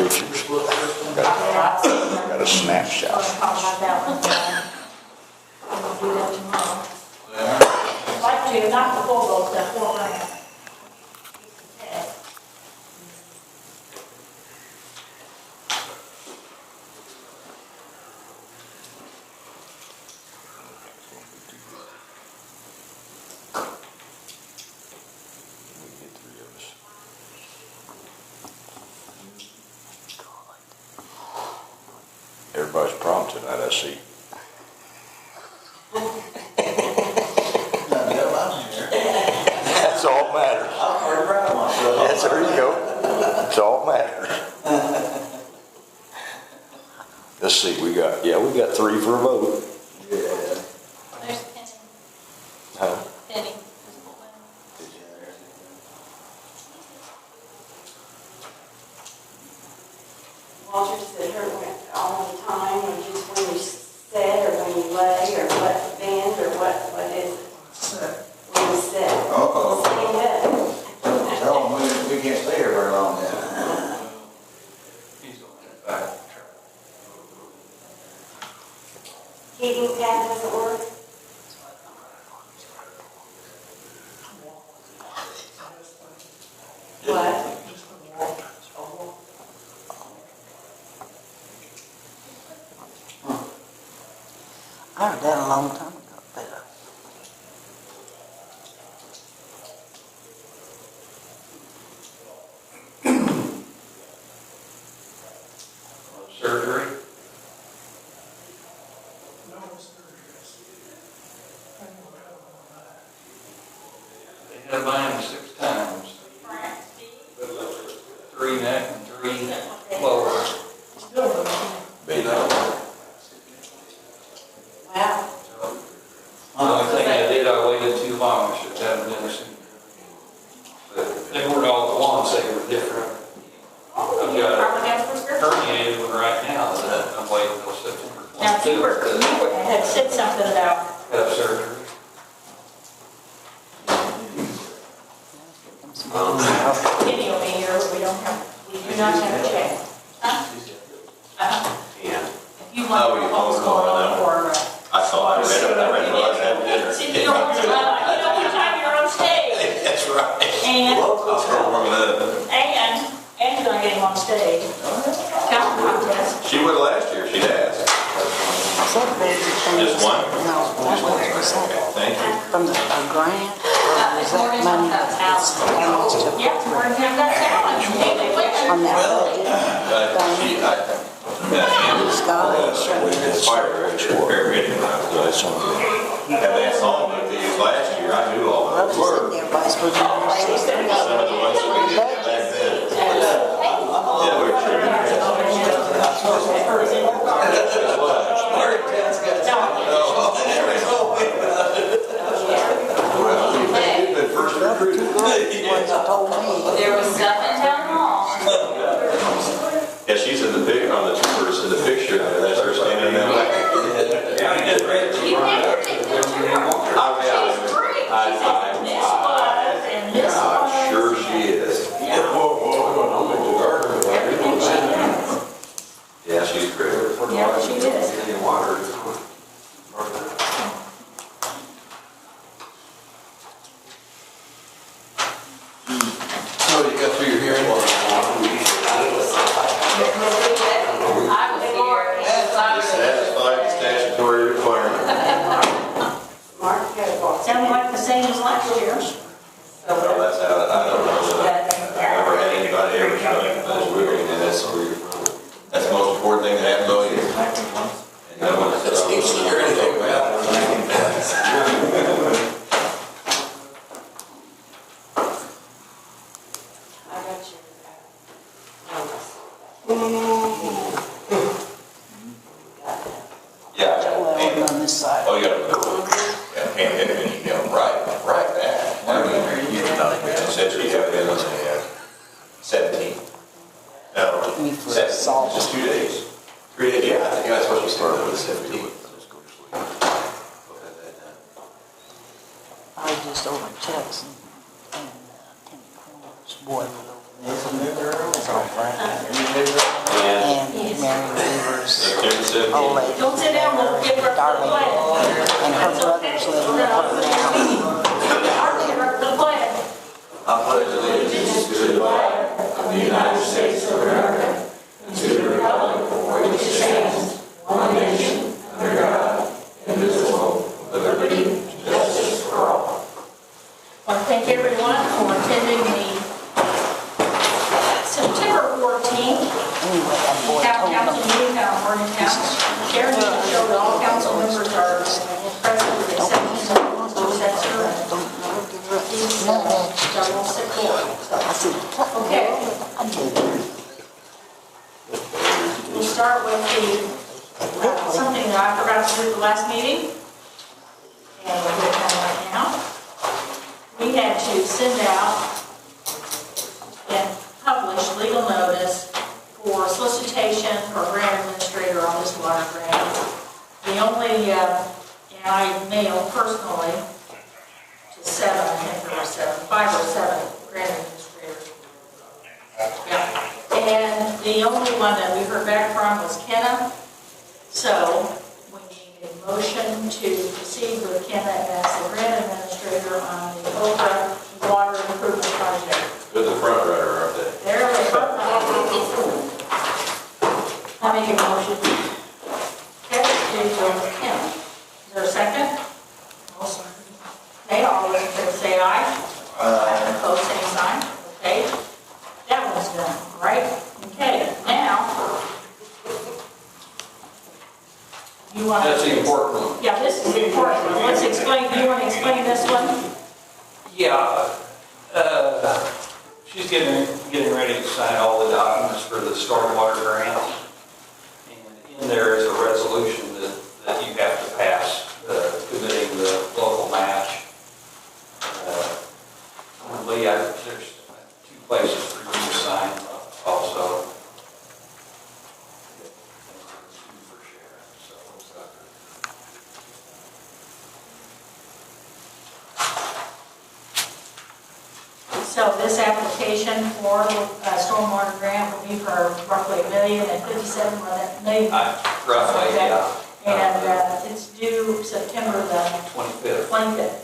preachers. Got a snapshot. Talk about that one. We'll do that tomorrow. I'd like to, not the full vote, the 4 grand. Everybody's prompt tonight, I see. That's all that matters. I'm pretty proud of myself. Yes, there you go. That's all that matters. Let's see, we got 3 for a vote. Yeah. There's Penny. Huh? Penny. Walter said her went all the time, or just when you sit, or when you lay, or what bend, or what is it? When you sit. Uh-oh. Stand Tell them we can't stay here very long then. He's on that back track. Heating pad doesn't work. What? I heard that a long time ago, but Surgery? They had mine 6 times. 3 neck and 3 lower. Wow. The only thing I did, I waited too long, I should have done it sooner. But they weren't all at once, they were different. I've got Probably have prescription. herniated one right now that I'm waiting till September 22. Now, you had said something about, Have surgery. Penny will be here, but we do not have a check. Huh? Yeah. If you want to call or, I saw, I read realize that dinner. see, you don't want to time you're on stage. That's right. And, I'll start warming up. and you're gonna get him on stage. Talent contest. She would last year, she'd asked. Just one? No, that's what it was Thank you. from a grant, or was that money that's almost to Yeah, Morgantown got talent. on that budget She, thing? it's fire, paramedic, and that song that they used last year, I knew all Well, those just words. sitting there, everybody's supposed to be Some of the ones that we did back then. Yeah, we were the first recruit. ones that told me. There was stuff in town hall. Yeah, she's in the big, on the tours, in the picture, that's her standing there. You never take them to her. She's great. She said, this was, and this was. I'm sure she is. Everything she does. Yeah, she's great. Yeah, she is. So you got through your hearing? I was here. Satisfied the statutory requirement. Sounded like the same as last year. Well, that's how, I don't know that I've ever had anybody ever show me that's weird, and that's the most important thing that happened all year. And no one says, you should hear anything about I got you. Yeah, I got Well, it. on this side. Oh, you got it. Yeah, hand it, and you know, right back. I mean, you said you have been on the 17th. No, Me for 17th, salt. just 2 days. 3 days, yeah, I think that's what you started with, the 17th. I was just over at Chuck's and Timmy Corn's boy was over There's a new girl. And Mary Weaver's September old 17th. lady. Don't sit down, we'll give her the Darling. flag. And her brother's living with her now. I'll give her the flag. I pledge allegiance to the flag of the United States of America and to the republic for which it stands, one nation, under God, indivisible, with liberty and justice for all. I want to thank everyone for attending the September 14th Anyway, that boy Town told Council them, meeting out of Morgantown. Chair needs to show that all council members are present with the exception of Mr. Setzer and he's double support. I said, Okay, I do. we'll start with something that I forgot to do at the last meeting. And we'll do it right now. We had to send out and publish legal notice for solicitation for grant administrator on this water grant. The only, and I mailed personally to 7, I think there were 5 or 7 grant administrators. Yeah. And the only one that we heard back from was Kenna. So we need a motion to proceed with Kenna as the grant administrator on the Okra Water Improvement Project. They're the front runner, aren't they? There we go. I make a motion. Okay, to go with Kenna. Is there a second? Okay, all those in favor say aye. Opposed, same sign. Okay, that one's done, right? Okay, now, you want to... That's the important one. Yeah, this is the important one. Let's explain, do you want to explain this one? Yeah, she's getting ready to sign all the documents for the stormwater grant. And in there is a resolution that you have to pass, committing the local match. Lee, there's 2 places for you to sign also. For Sharon, So this application for stormwater grant will be for roughly $1,057,000. Roughly, yeah. And it's due September the 25th. 25th.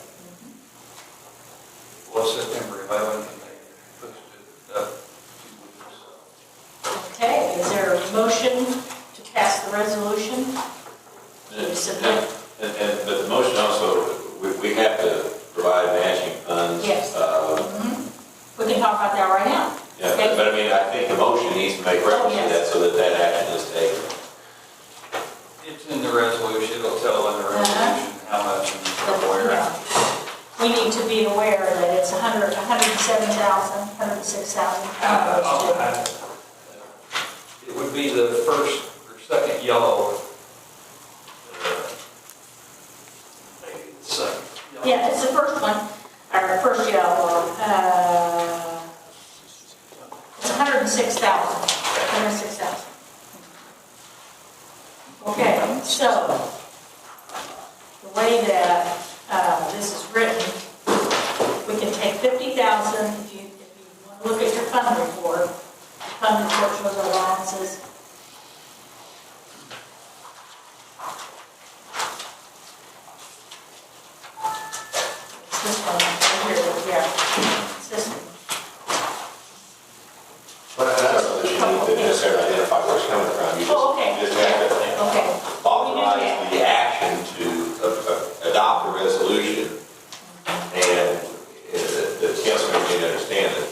Well, September 11th, and they pushed it up 2 weeks. Okay, is there a motion to pass the resolution? To submit? But the motion also, we have to provide matching funds. Yes. We can talk about that right now. Yeah, Okay. but I mean, I think the motion needs to make reference to that so that that action is taken. It's in the resolution, it'll tell in the resolution how much and where. Yeah. We need to be aware that it's 107,000, 106,000. It would be the first or second yellow. Second yellow. Yeah, it's the first one, or first yellow. It's 106,000. 106,000. Okay, so the way that this is written, we can take 50,000 if you want to look at your fund report. The fund report shows our balances. It's this one right here, yeah. It's this one. But I don't know that you need to necessarily identify where it's coming from. You Oh, okay. just have to Okay. authorize the action to adopt a resolution. And the council need to understand that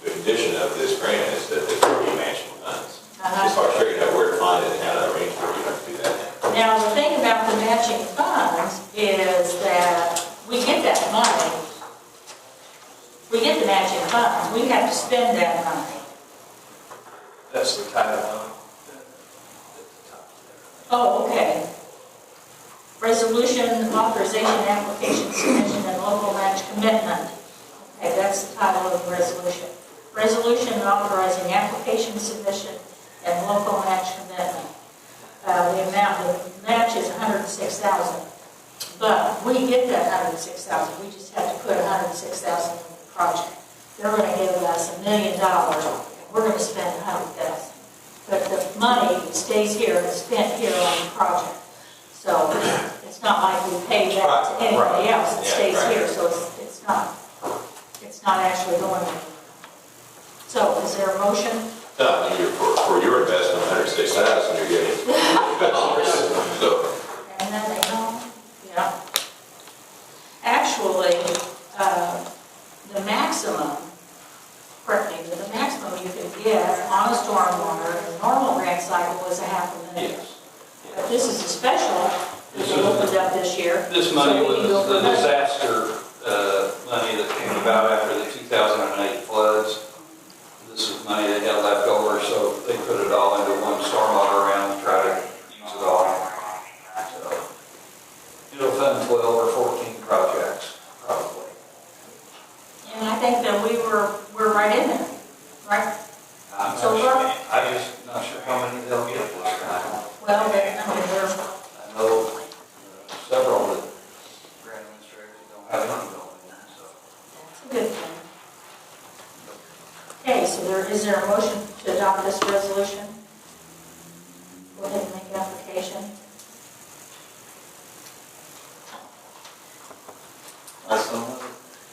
the condition of this grant is that there will be matching funds. As far as figuring out where to find it and how to arrange for it, you have to do that. Now, the thing about the matching funds is that we get that money. We get the matching funds. We have to spend that money. That's the title of it. Oh, okay. Resolution, authorization, application, submission, and local match commitment. Okay, that's the title of the resolution. Resolution authorizing application submission and local match commitment. The amount of the match is $106,000. But we get that $106,000. We just have to put $106,000 in the project. they're gonna give us $1 million, and we're gonna spend $100,000. But the money stays here and is spent here on the project. So it's not like we pay that to anybody else, it stays here, so it's not actually going anywhere. So is there a motion? No, for your investment, $106,000, you're getting dollars. So, And then they go, yeah. Actually, the maximum, correct me, but the maximum you could get on a stormwater, the normal grant cycle was $500,000. Yes. But this is a special that they opened up this year. This money So we can go was for the another. disaster money that came about after the 2008 floods. This is money they had left over, so they put it all into one stormwater round to try to use it all. So it'll fund 12 or 14 projects, probably. And I think that we're right in there, right? I'm just not sure how many they'll get this time. Well, we're, I know several of the grant administrators don't have any building, so. that's a good thing. Okay, so is there a motion to adopt this resolution? Go ahead and make an application.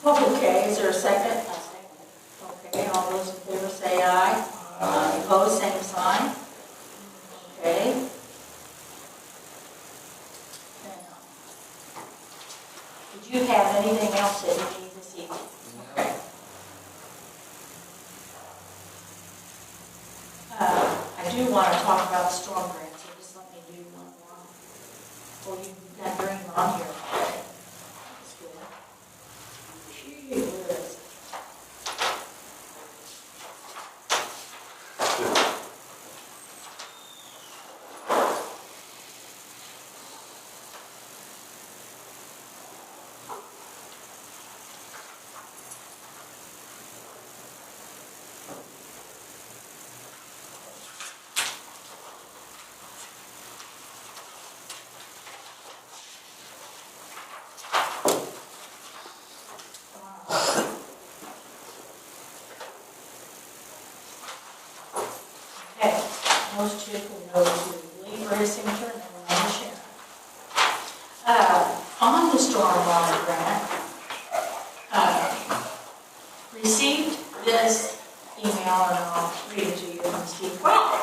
Okay, is there a second? Okay, all those in favor say aye. Aye. Opposed, same sign. Okay. Now, did you have anything else that you need this evening? Okay. I do want to talk about the storm grants, so just let me do one more. Well, you've got green on here. Okay. That's good. Gee whiz. Okay, those two can go to Lee for his signature and then we'll share. On the stormwater grant, received this email, and I'll read it to you from Steve Crowley.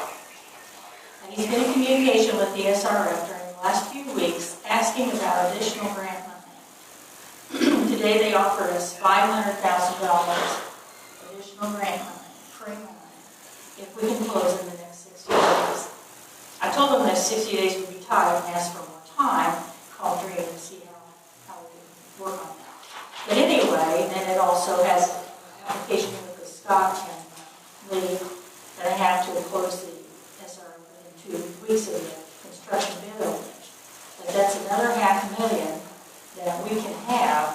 And he's been in communication with the SRF during the last few weeks, asking about additional grant money. Today they offered us $500,000 additional grant money, free money, if we can close in the next 60 days. I told them that 60 days would be tight and asked for more time, called Dream to see how we can work on that. But anyway, then it also has an application with Scott and Lee that I have to close the SR within 2 weeks of the construction bid opening. But that's another $500,000 that we can have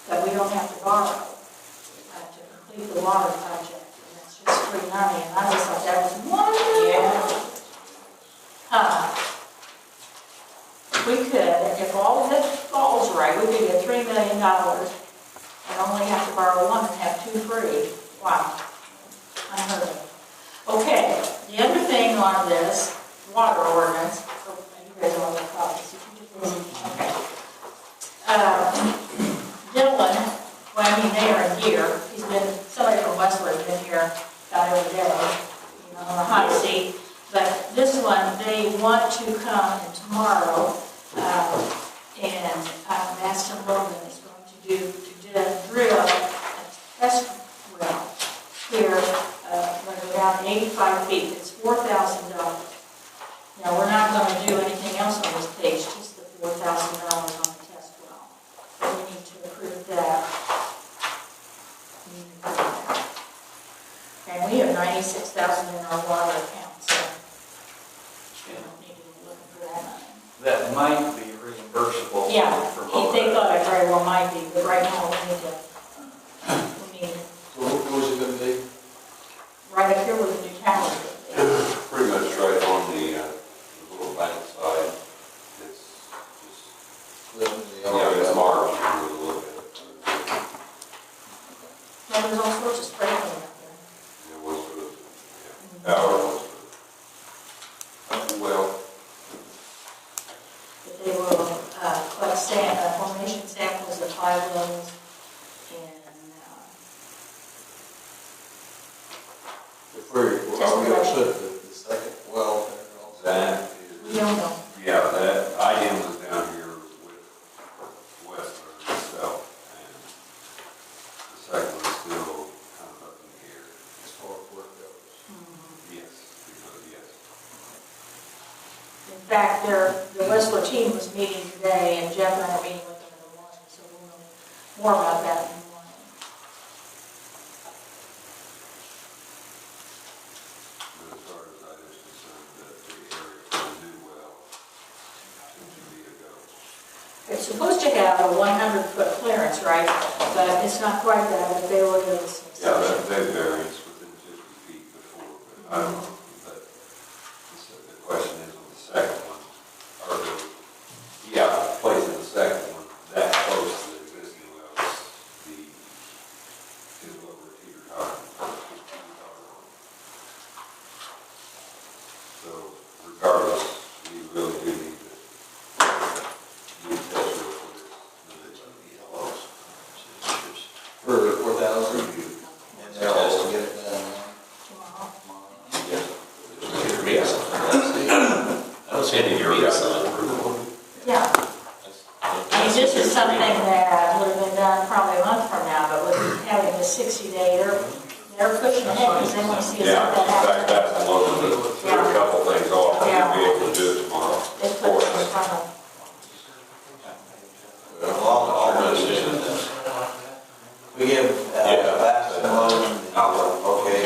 that we don't have to borrow to complete the water project. It's free money, and I just thought that was wonderful. Yeah. We could, if all of it falls right, we could get $3 million and only have to borrow one and have two free. Wow. Unheard of. Okay, the other thing on this water ordinance, you guys all have copies. Okay. Dylan, well, I mean, they are in here. He's been, somebody from Westwood has been here about every day, on the hot seat. But this one, they want to come in tomorrow, and Maston Logan is going to drill a test well here, going to go down 85 feet. It's $4,000. Now, we're not going to do anything else on this page, just the $4,000 on the test well. But we need to approve that. And we have $96,000 in our water account, so we don't need to be looking for that money. That might be reimbursable. Yeah, for they thought it very well might be, but right now we need to, So where's it gonna be? right up here with the new tower. pretty much right on the little bank side. It's just, Living in the yeah, yard. it's marked, you can look at it. Now, there's all sorts of 5 wells in, If we're gonna put the second well there, That we is, don't know. yeah, that item was down here with Westler itself, and the second one's still kind of up in the air. as far as where it goes. Yes, because, yes. In fact, the Westwood team was meeting today, and Jeff and I are meeting with them in the morning, so we'll know more about that in the morning. But as far as that is concerned, that the area for the new well seems to be a go. It's supposed to have a 100-foot clearance, right? But it's not quite that, but they will give us some. Yeah, that variance within 50 feet before, but I don't know, but the question is on the second one, or the, yeah, placing the second one that close to the existing wells, is what we're teeter-tottering. So regardless, we really do need to do a test drill for this. For 4,000, and they'll also get it done. Tomorrow. I don't see any of your Yeah. I mean, this is something that would have been done probably a month from now, but with having the 60-day, they're pushing ahead because they want to see Yeah, something in fact, happen. that's one of the, there are a couple things off, we'll be able to do it tomorrow. They put it in front of. All decisions. We give, last one, okay,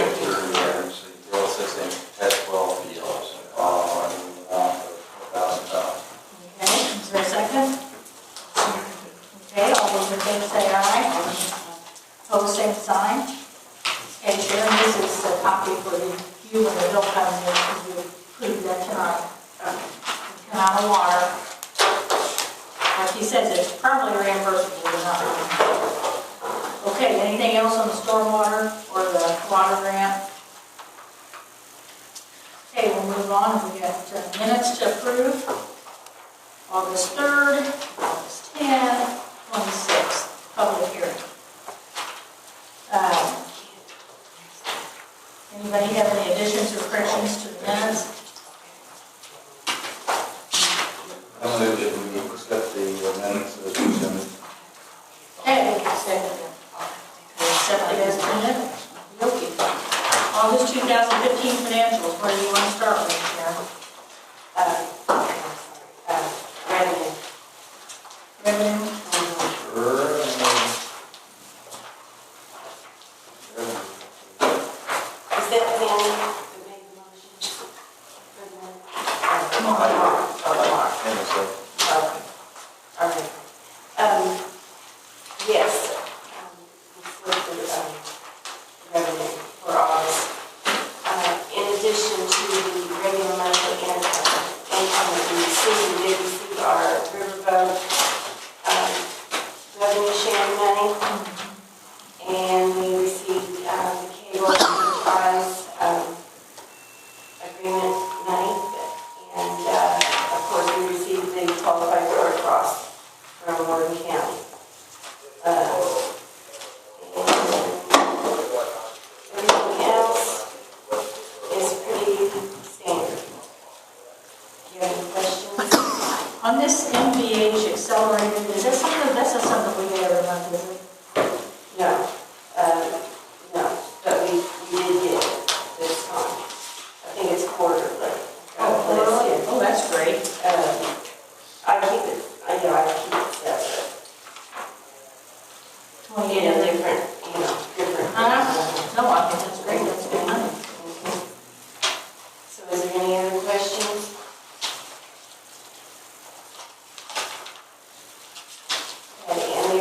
Drill 6-inch test well for yellows. $4,000. Okay, is there a second? Okay, all those in favor say aye. Opposed, same sign. Okay, Sharon, this is a copy for you when the bill comes in, because you approved that tonight. Come out of water. Like he says, it's probably reimbursable or not. Okay, anything else on the stormwater or the water grant? Okay, we'll move on. We got minutes to approve. August 3rd, August 10th, 26th, public hearing. Anybody have any additions or corrections to the minutes? I move that we accept the minutes as presented. Okay, second. Accepted as presented. Okay. August 2015 financials, where do you want to start with, Sharon? Revenue. Revenue? Is that the one that made the motion? Come on. Okay. All right. Yes. This was the revenue for August. In addition to the regular monthly income that we received, we did receive our riverboat revenue sharing money. And we received the cable enterprise agreement money. And of course, we received the qualified for costs from Morgan County. Everything else is pretty standard. Do you have any questions? On this MVH accelerated, is that something, that's not something we get every month, is it? No, no, but we did get it this time. I think it's quarterly. Oh, that's great. I keep it separate. 28 In a of them. different. No, I think that's great, that's good money. So is there any other questions? Okay, and the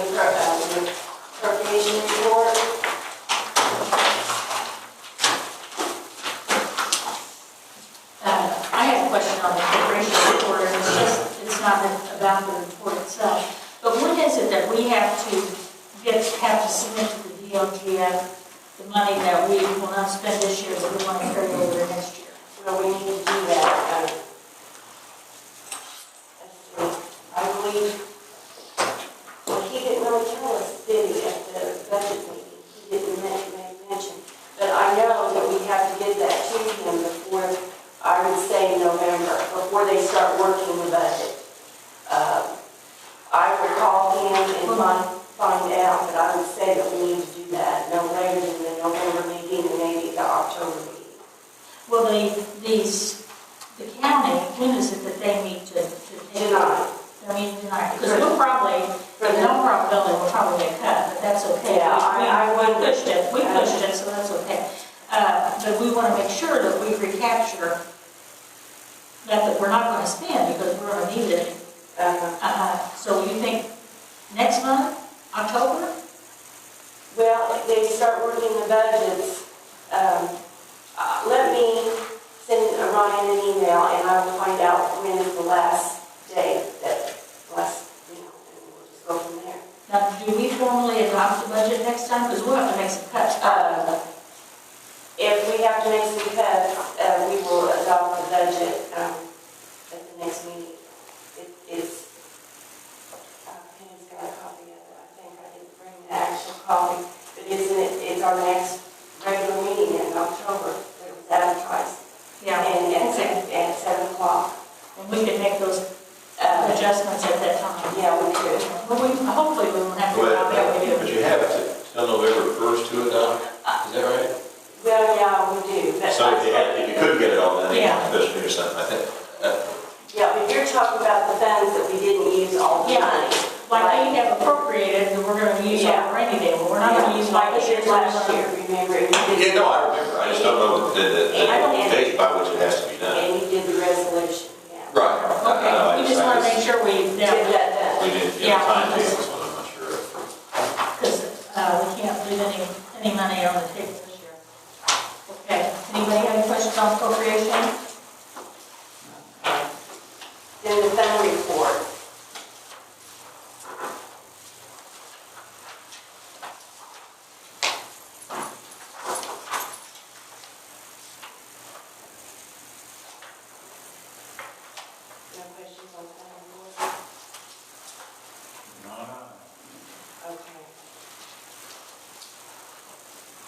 appropriation report? I have a question on the corporation report, and it's not about the report itself. But when is it that we have to submit to the DLGF the money that we will not spend this year, but we want to carry over to next year? Well, we need to do that. Let's see, I believe, well, he didn't really before they start working the budget. I will call him and find out, but I would say that we need to do that no later than the November meeting and maybe the October meeting. Well, the county, when is it that they meet to Tonight. I mean, tonight, because we'll probably, in all probability, we'll probably get cut, but that's okay. Yeah, We pushed it, so that's okay. But we want to make sure that we recapture that we're not going to spend because we're going to need it. So you think next month, October? Well, if they start working the budgets, let me send Ryan an email and I will find out when is the last day and we'll just go from there. Now, do we formally adopt the budget next time? Because we'll have to make some cuts. If we have to make some cuts, we will adopt the budget at the next meeting. Penny's got a copy of it. I think I didn't bring the actual copy, but it's our next regular meeting in October. It was advertised. Yeah. And at 7 o'clock. And we can make those adjustments at that time. Yeah, we could. Well, hopefully we won't have to. But you have till November 1st to adopt, is that right? Well, yeah, we do. But So if you could get it all done, Yeah. especially or something, I think. yeah, but you're talking about the funds that we didn't use all the Yeah. money. Like we have appropriated, and we're going to use all the rainy day, but we're not going to use like like we this did last year, remember? Yeah, no, I remember, I just don't know the date by which it has to be done. And you did the resolution, yeah. Right. Okay, we just want to make sure we, Did that done. We didn't get Yeah. a time table, so I'm not sure. because we can't leave any money on the table this year. Okay, anybody have any questions on appropriation? Then the fund report. No questions on fund report? Okay.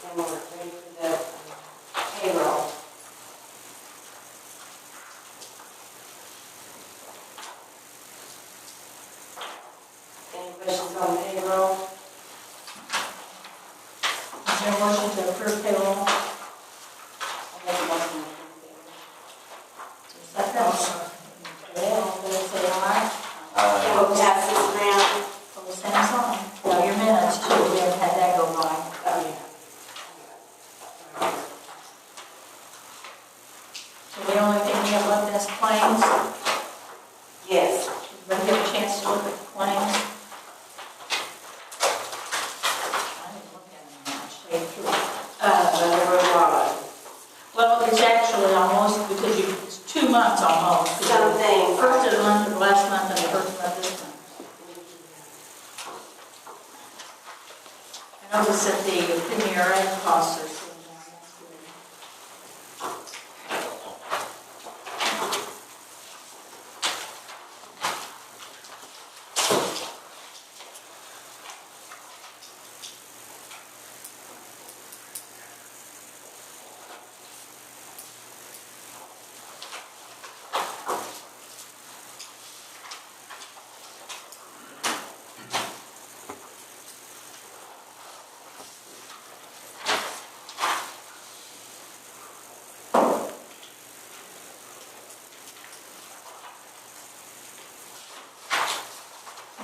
Then we're ready for the payroll. Any questions on payroll? Is there a motion to approve payroll? I'll make a motion to approve Second. Okay, all in favor, say aye. payroll. Vote passes around. Hold the same sign. Now your minutes too, we haven't had that go by. Oh, yeah. So the only thing we have left is claims. Yes. Everybody get a chance to look at the claims? I didn't look at them much, they threw. There were a lot. Well, it's actually almost, because it's 2 months almost. Some things. First of the month, the last month, and the first month this month. I noticed that the premier ed costs are still down, that's good.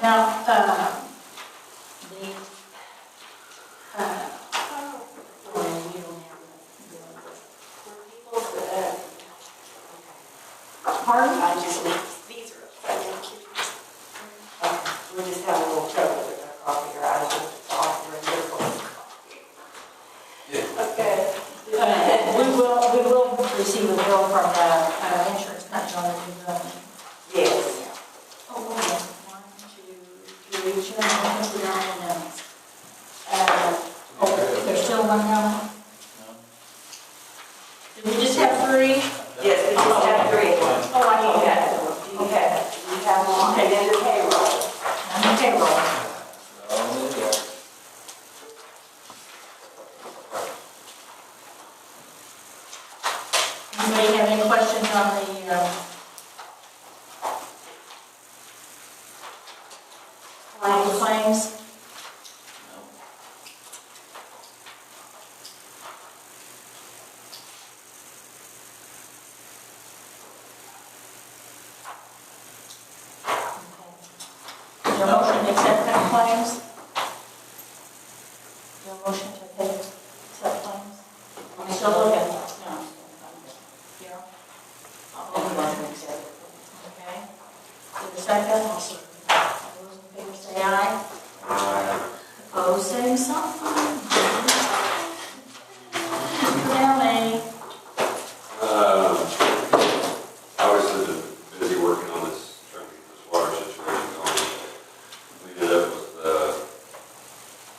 Now, the, well, you don't have pardon? I just need, these are, we're just having a little trouble with our copier. I don't know if it's off or a okay. We will receive a bill from the insurance company on the new building. Yes. Oh, okay. 1, 2, 3, should I have it down in minutes? Oh, there's still one coming? Did we just have 3? Yes, we just have 3. Oh, I need that. Okay, you have one, and then the payroll. And the payroll. Anybody have any questions on the claims? Is there a motion to accept any claims? Is there a motion to accept claims? I'm still looking. No. Yeah. I'll make a motion to accept. Okay. Is there a second? All those in favor say aye. Opposed, same sign. Downey. Obviously, been busy working on this, trying to get this water situation going. We ended up with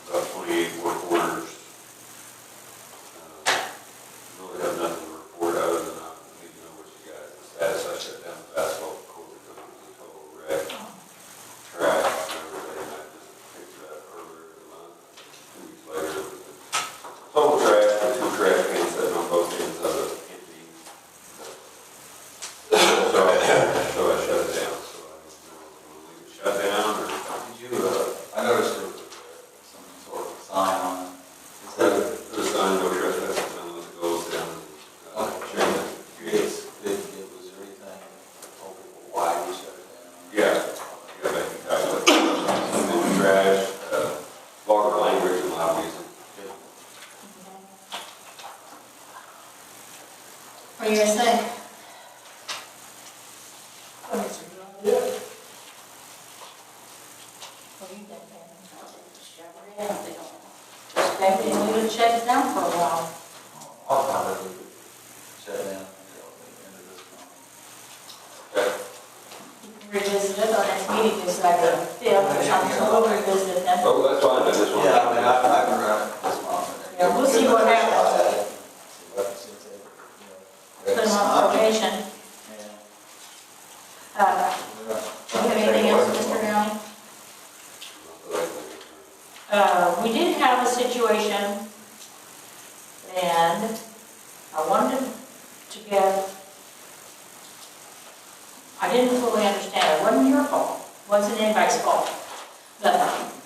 about 28 work orders. Really have nothing to report other than I need to know what you guys, the status. I shut down the basketball court because it was a total wreck. Trash and everything. I just picked it up earlier in the month. 2 weeks later, it was total trash with 2 trash cans sitting on both ends of it, empty. So I shut it down. So I don't know if we'll leave it shut down or. Did you, I noticed there was some sort of sign on it. Is that, There's a sign, no trespassing, unless it goes down. was there anything, told people why you shut it down? Yeah, they can calculate. And trash, vulgar language and loud music. What are you gonna say? What is it? What do you think, Ben? Shut it down, they don't. Maybe we would shut it down for a while. I'll probably leave it shut down until the end of this month. Revisit it, our next meeting is like the 5th or something, so we'll revisit it then. Oh, that's fine, I just want. Yeah, I mean, I can run it this month. Yeah, we'll see what happens. See if they, Put them on probation. Do you have anything else, Mr. Downey? We did have a situation, and I wanted to get, I didn't fully understand, it wasn't your fault, wasn't anybody's fault, but,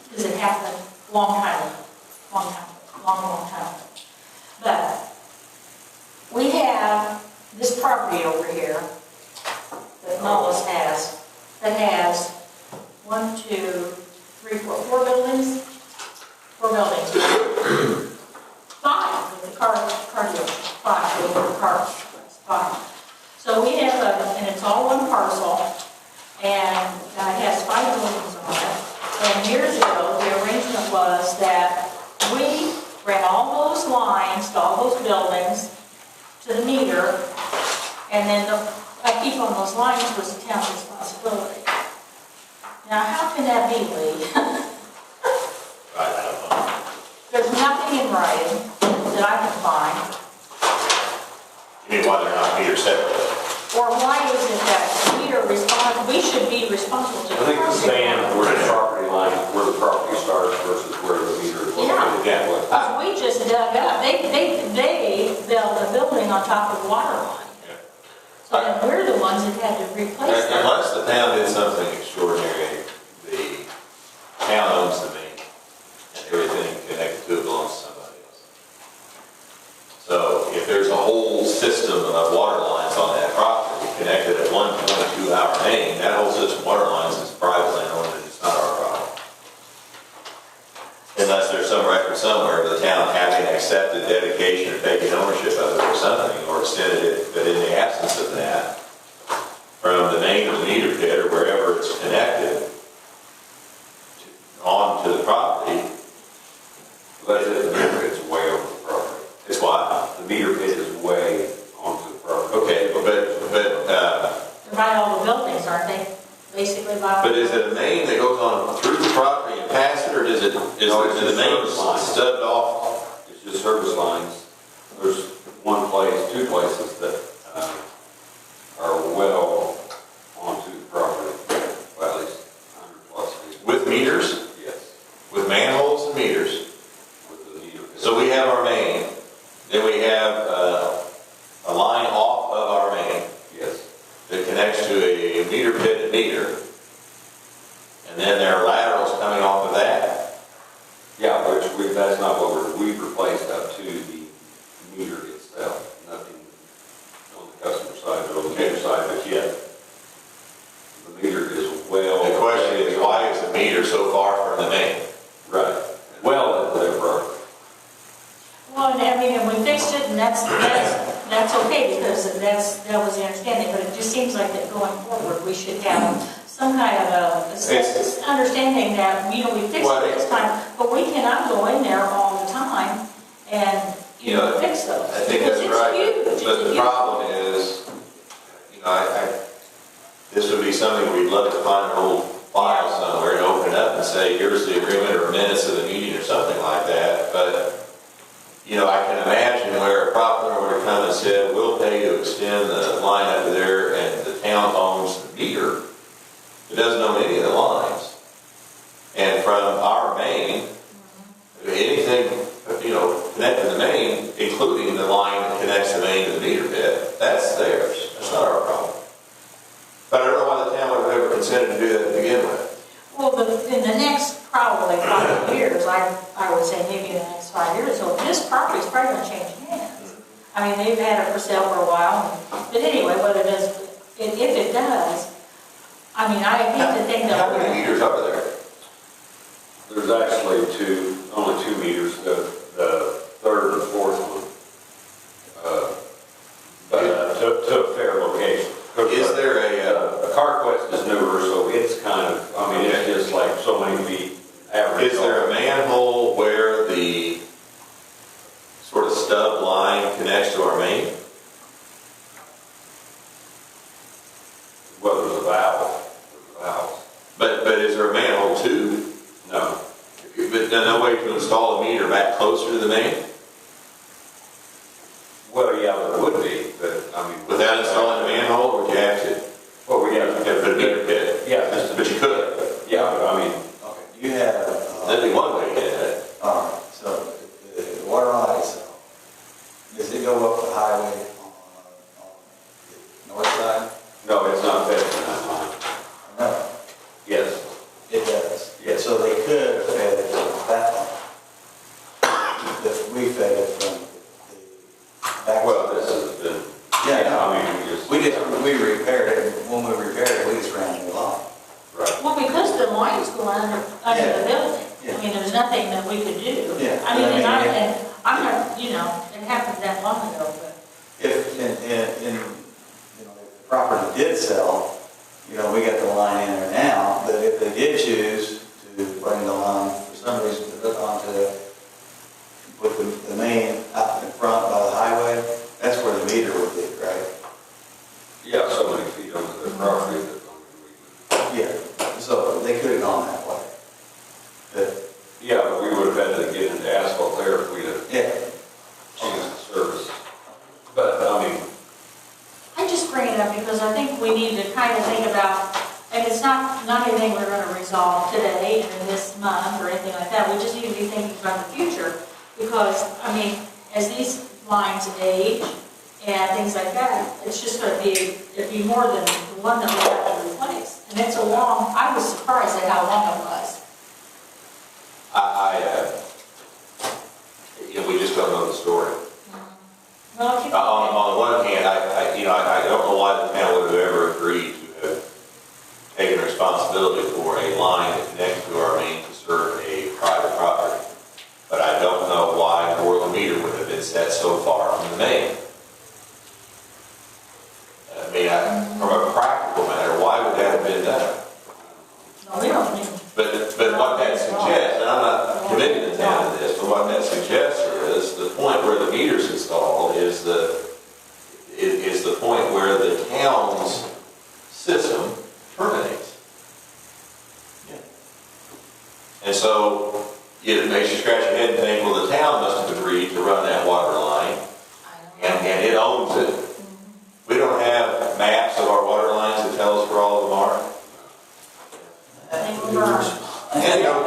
because it happened long time ago. But, we have this property over here that Mullis has, that has 1, 2, 3, 4 buildings. 4 buildings. 5 with the car dealership. 5 with the car. 5. So we have and it's all one parcel, and it has 5 buildings on it. And years ago, the arrangement was that we ran all those lines to all those buildings to the meter, and then the upkeep on those lines was the town's responsibility. Now, how can that be, Lee? There's nothing in writing that I can find. You mean why they're not meter separate? Or why is it that we should be responsible to. I think the sand where the property line, where the property starts versus where the meter is located. Yeah. We just dug up, they built a building on top of the water line. So then we're the ones that had to replace them. Unless the town did something extraordinary, the town owns the main, and everything connected to it belongs to somebody else. So if there's a whole system of water lines on that property connected at 1.2 hour main, that whole system of water lines is private landowner, and it's not our problem. Unless there's some record somewhere of the town having accepted dedication or taking ownership of it or something, or extended it, but in the absence of that, from the main to the meter pit or wherever it's connected on to the property. But the meter pit's way over the property. It's what? The meter pit is way onto the property. Okay, but They're by all the buildings, aren't they? Basically by all. but is it a main that goes on through the property and past it, or does it, No, it's the just main service lines. stubbed off? It's just service lines. There's two places that are well onto the property, well, at least 100 plus feet. With meters? Yes, With manholes and meters? with the meter pit. So we have our main, then we have a line off of our main Yes, that connects to a meter pit and meter. And then there are laterals coming off of that understand it, but it just seems like that going forward, we should have some kind of a understanding that, you know, we fixed it this time, but we cannot go in there all the time and, you know, fix those. I think that's right, Huge. but the problem is, you know, this would be something we'd love to find an old file somewhere and open it up and say, here's the agreement or minutes of the meeting or something like that, but, you know, I can imagine where a property owner would have come and said, we'll pay to extend the line up there, and the town owns the meter. It doesn't own any of the lines. And from our main, anything, you know, connected to the main, including the line that connects the main to the meter pit, that's theirs. That's not our problem. But I don't know why the town would have ever considered to do that to begin with. Well, in the next probably 5 years, I would say maybe in the next 5 years, so this property is probably going to change hands. I mean, they've had it for sale for a while, but anyway, whether it does, if it does, I mean, I hate to think that. How many meters are there? There's actually only two meters, the third and fourth one. But to a fair location. Is there a CarQuest is newer, so it's kind of, I mean, it's just like so many feet average. Is there a manhole where the sort of stub line connects to our main? Well, there's a valve. But is there a manhole too? No. But no way to install a meter back closer to the main? Well, yeah, there would be, but I mean. Without installing a manhole, or would you have to? Well, we have to You have to put a meter pit. Yeah, But you could. yeah, but I mean, Okay, you have, That'd be one way to get it. all right, so the water line itself, does it go up the highway on the north side? no, it's not fed from that line. No, Yes. it does. Yes. So they could have fed it from that line. If we fed it from the back. Well, this has been, Yeah, I mean, we repaired it, and when we repaired it, we just ran the line. right. Well, because the line's going under the building, Yeah. I mean, there's nothing that we could do. Yeah. I mean, and I'm not, you know, it happened that long ago, but. If, you know, if the property did sell, you know, we got the line in there now, but if they did choose to bring the line for some reason to hook onto, with the main out in front by the highway, that's where the meter would be, right? Yeah, so many feet onto the property that Yeah, so they could have gone that way. But, yeah, but we would have had to get into asphalt there if we'd have yeah, used the service. But, I mean, I just bring it up because I think we need to kind of think about, and it's not anything we're going to resolve today or this month or anything like that. We just need to be thinking about the future because, I mean, as these lines age and things like that, it's just going to be, it'd be more than the one that we have to replace. And it's a long, I was surprised at how long it was. You know, we just don't know the story. Well, keep On the one hand, I don't know why the town would have ever agreed to have taken responsibility for a line that connects to our main to serve a private property. But I don't know why the world meter would have been set so far from the main. I mean, from a practical matter, why would that have been done? No, we don't need. But what that suggests, and I'm not committing the town to this, but what that suggests is the point where the meter's installed is the point where the town's system terminates. And so it makes you scratch your head and think, well, the town must have agreed to run that water line, and it owns it. We don't have maps of our water lines that tell us where all of them are. And, you know,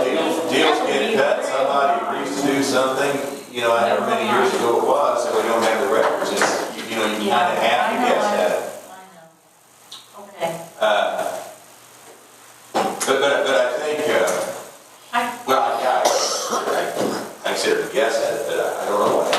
deals get cut, somebody agrees to do something, you know, however many years ago it was, and we don't have the records, it's, you know, you kind of have to guess at it. I know. Okay. But I think, I consider to guess at it, but I don't know what.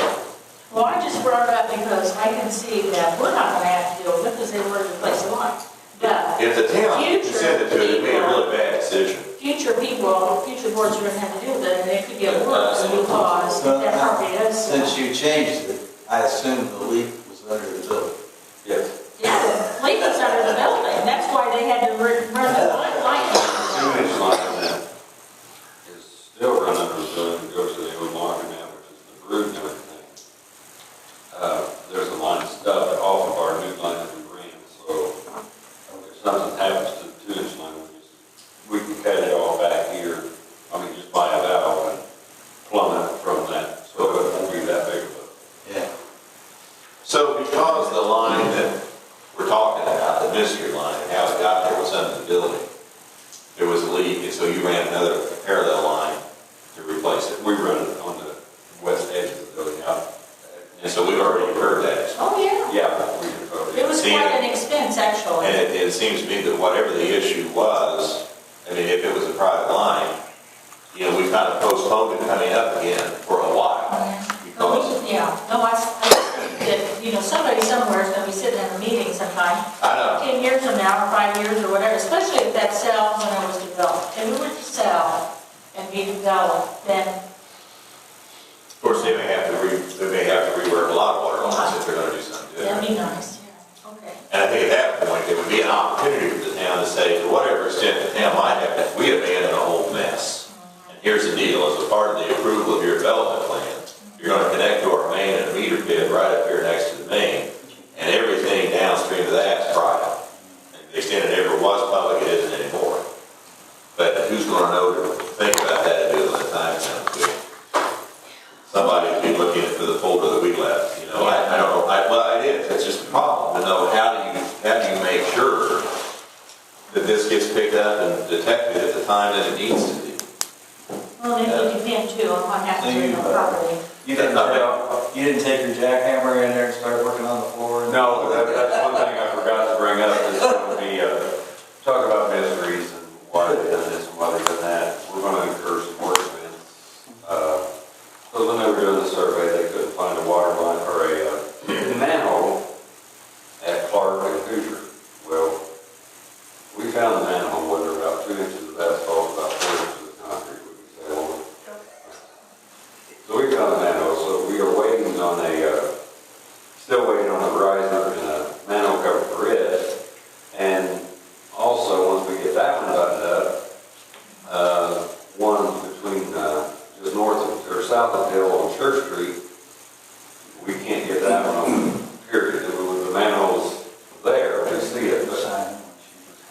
Well, I just brought it up because I can see that we're not going to have to deal with it because they were to replace the line. But If the town consented to it, it'd be a really bad decision. future boards are going to have to deal with it, and it could get worse because that property is. since you changed it, I assume the leak was under the building. yes. Yeah, something happens to the 2-inch line, we can cut it all back here. I mean, just buy a valve and plumb it from that, so it won't be that big of Yeah. So because the line that we're talking about, the mystery line, and how it got there was under the building, there was a leak, and so you ran another parallel line to replace it. a, we run it on the west edge of the building out. And so we've already incurred that. Oh, yeah. Yeah, we did already. It was quite an expense, actually. And it seems to me that whatever the issue was, I mean, if it was a private line, you know, we kind of postponed it coming up again for a while. Because, Yeah, no, I think that, you know, somebody somewhere is gonna be sitting in a meeting sometime, I know, 10 years from now, or 5 years, or whatever, especially if that sells and it was developed. If it were to sell and be developed, then, of course, they may have to rework a lot of water lines if they're gonna do something that'd different. be nice, yeah, okay. And I think at that point, there would be an opportunity for the town to say, to whatever extent the town might have, we abandoned a whole mess. And here's the deal, as a part of the approval of your development plan, you're gonna connect to our main and a meter pit right up here next to the main, and everything downstream of that's private. And to the extent it ever was public, it isn't anymore. But who's gonna know to think about that and do it when the time comes to it? Somebody will be looking for the folder that we left, you know, I don't know, well, it is, it's just a problem to know how do you make sure that this gets picked up and detected at the time that it needs to be. Well, it would depend too on what happens with the property. You didn't take your jackhammer in there and start working on the floor? No, that's one thing I forgot to bring up, is going to be, talk about mysteries and why they've done this and why they've done that. We're going to incur some more expense. So when they were doing the survey, they couldn't find a water line or a manhole at Clark and Hoosier. Well, we found the manhole where there were about 2 inches of asphalt, about 4 inches of concrete, would you say, over. So we found the manhole, so we are waiting on still waiting on a riser and a manhole cover for it. And also, once we get that one buttoned up, one between, just north of, or south of Hill on Church Street, we can't get that one open, period. The manhole's there, we see it, but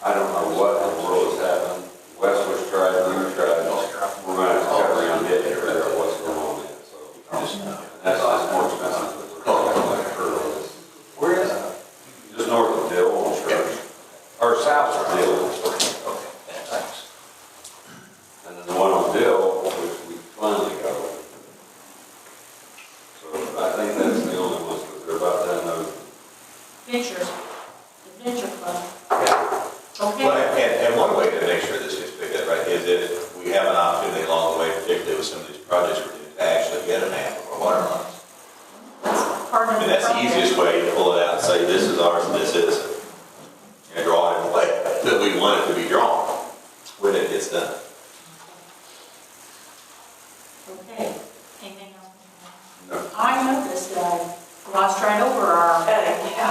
I don't know what in the world has happened. Westwood's tried, we've tried, we're going to have to cut around it and figure out what's going on there, so. That's just more expensive. Where is it? Just north of Hill on Church, or south of Hill. Okay, thanks. And then the one on Dill, which we finally got open. So I think that's the only ones, because they're about that note. Ventures, Adventure Club. Okay. Well, and one way to make sure this gets picked up, right, is that we have an opportunity along the way, particularly with some of these projects we're doing, to actually get a map of our water lines. That's part of I mean, the that's the project. easiest way to pull it out and say, this is ours and this isn't. And draw it in the way that we want it to be drawn when it gets done. Okay, anything else? No. I noticed that I glossed right over our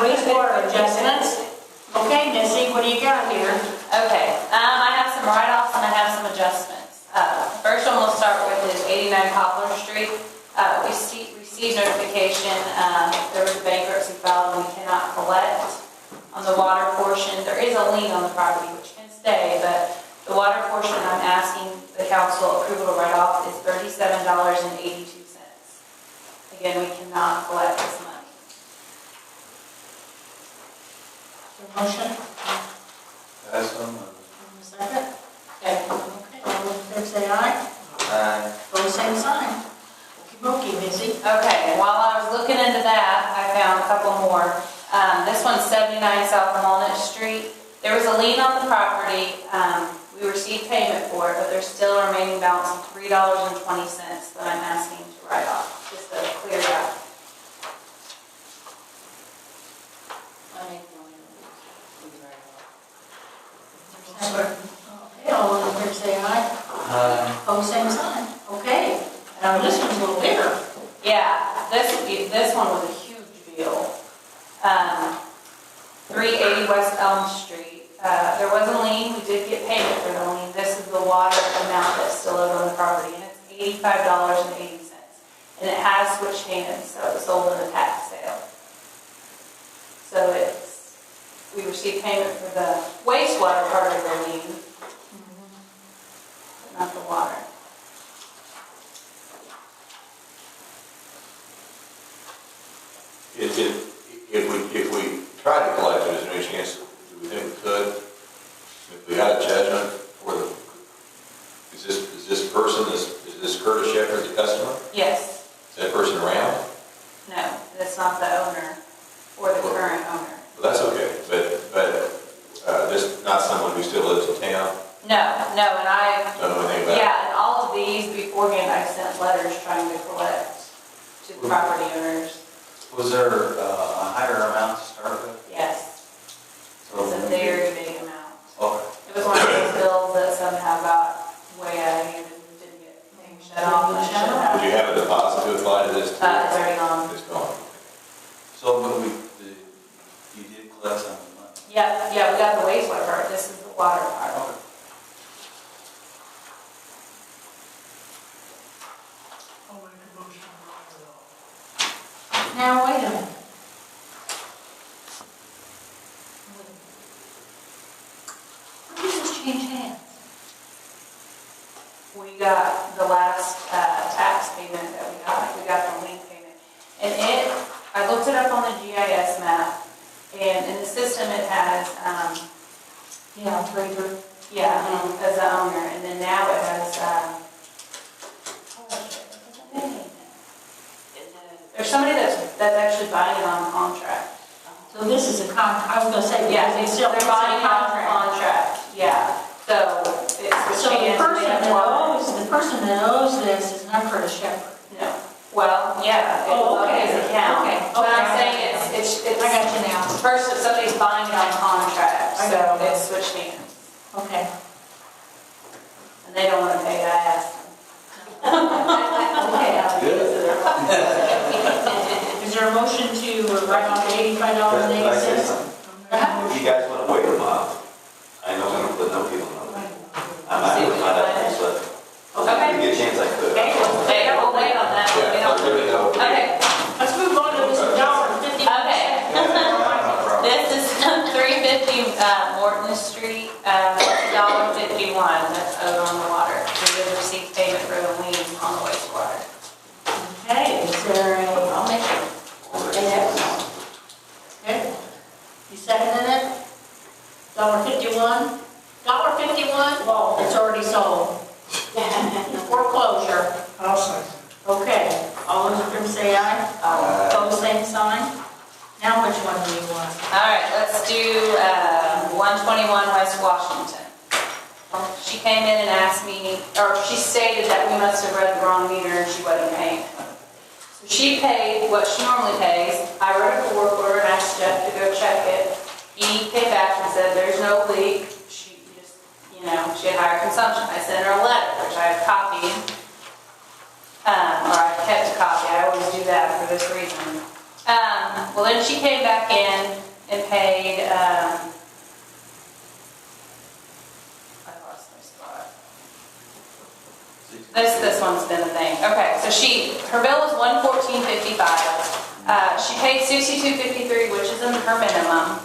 wastewater adjustments. Okay, Missy, what do you got here? Okay, I have some write-offs and I have some adjustments. First one we'll start with is 89 Poplar Street. We received notification, there was a bankruptcy filed and we cannot collect on the water portion. There is a lien on the property which can stay, but the water portion I'm asking the council approval to write off is $37.82. Again, we cannot collect this money. Motion? That's some. Second? Okay, all those in favor say aye. Pose same sign. Okey-dokey, Missy. Okay, and while I was looking into that, I found a couple more. This one's 79 South Walnut Street. There was a lien on the property. We received payment for it, but there's still a remaining balance of $3.20 that I'm asking to write off, just to clear it out. Okay, all those in favor say aye. Pose same sign. Okay, now this one's a little bigger. Yeah, this one was a huge deal. 380 West Elm Street. There was a lien, we did get payment for the lien. This is the water amount that's still owed on the property, and it's $85.80. And it has switched hands, so it was sold in a tax sale. So it's we received payment for the wastewater part of their lien, but not the water. If we tried to collect it, is there any chance, do we think we could? If we had a judgment for the, is this person, is this Curtis Shepherd the customer? Yes. Is that person around? No, that's not the owner or the current owner. Well, that's okay, but this not someone who still lives in town? No, and I, Don't know anything about it? yeah, and all of these beforehand, I sent letters trying to collect to the property owners. Was there a higher amount to start with? Yes, So it's a very big amount. Okay. It was one of those bills that somehow got way out of hand and didn't get shut off. and it should have. Would you have a deposit to apply to this? It's already gone. It's gone. So, but you did collect some of the money? Yeah, we got the wastewater part, this is the water part. Okay. Now, wait a minute. When does this change hands? We got the last tax payment that we got the lien payment. And I looked it up on the GIS map, and in the system it has, Yeah, Trader. as the owner, and then now it has, there's somebody that's actually buying it on contract. So this is a I was gonna say, Yeah, because they still. they're buying it on contract, yeah. So it's. So the person that owes this is not Curtis Shepherd. No, well, yeah, it Oh, will be okay. his account. Okay, But I'm okay. saying it's. I got you now. First, if somebody's buying it on contract, I so got you. it's switched hands. Okay. And they don't want to pay it, I asked them. Okay. Good. Is there a motion to write off the $85.80? You guys want to wait a while? I know some people know people know. I'm not going to find out, but Okay. give you a chance I could. Okay, we'll wait on that. We Yeah, don't- let me know. Okay, Let's move on to this $1.50. okay. No problem. This is 350 Morton Street, $1.51 that's owed on the water. We did receive payment for the lien on the wastewater. Okay, is there I'll make it. Okay. You seconded it? $1.51? $1.51? Well, it's already sold. Foreclosure. I'll second. Okay, all those in favor say aye. Opposed, same sign. Now which one do you want? All right, let's do 121 West Washington. She came in and asked me, or she stated that we must have read the wrong meter and she wasn't paying. So she paid what she normally pays. I wrote a work order and asked Jeff to go check it. He came back and said there's no leak. She just, she had higher consumption. I sent her a letter, which I have copied, or I kept a copy. I always do that for this reason. Well, then she came back in and paid, I lost my spot. This one's been a thing. Okay, so her bill was $114.55. She paid $62.53, which is her minimum.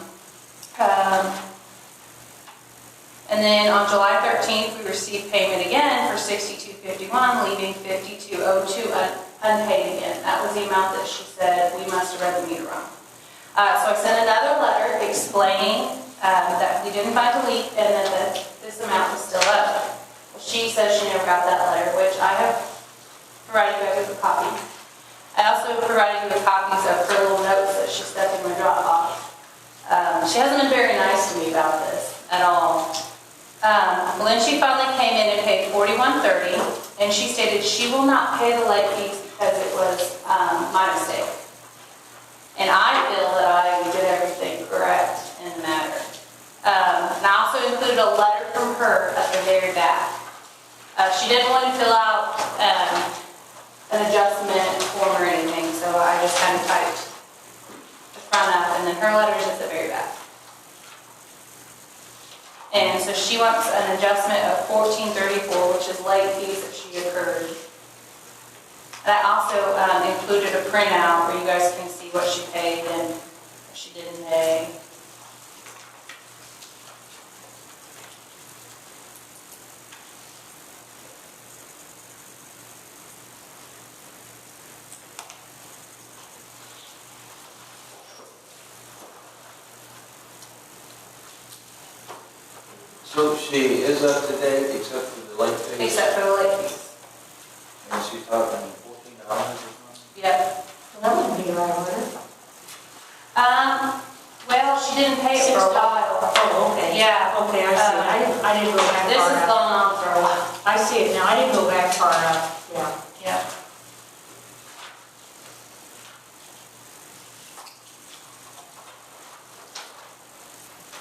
And then on July 13th, we received payment again for $62.51, leaving $52.02 unpaid again. That was the amount that she said we must have read the meter wrong. So I sent another letter explaining that we didn't find a leak and that this amount was still owed. She says she never got that letter, which I have provided you guys with a copy. I also provided you with copies of her little notes that she stuck in my Dropbox. She hasn't been very nice to me about this at all. Well, then she finally came in and paid $41.30, and she stated she will not pay the late fees because it was my mistake. And I feel that I did everything correct in the matter. And I also included a letter from her at the very back. She didn't want to fill out an adjustment form or anything, so I just kind of typed the front up, and then her letter is at the very back. And so she wants an adjustment of $14.34, which is late fees that she incurred. And I also included a printout where you guys can see what she paid and what she didn't pay. So she is up to date except for the late fees? except for the late fees. And she's talking $14 or something? Yep. That wouldn't be right, would it? Well, she didn't pay it for a while. Oh, okay. Yeah. Okay, I see. I didn't go back This far has enough. gone on for a while. I see it now. I didn't go back far enough. Yeah. Yeah.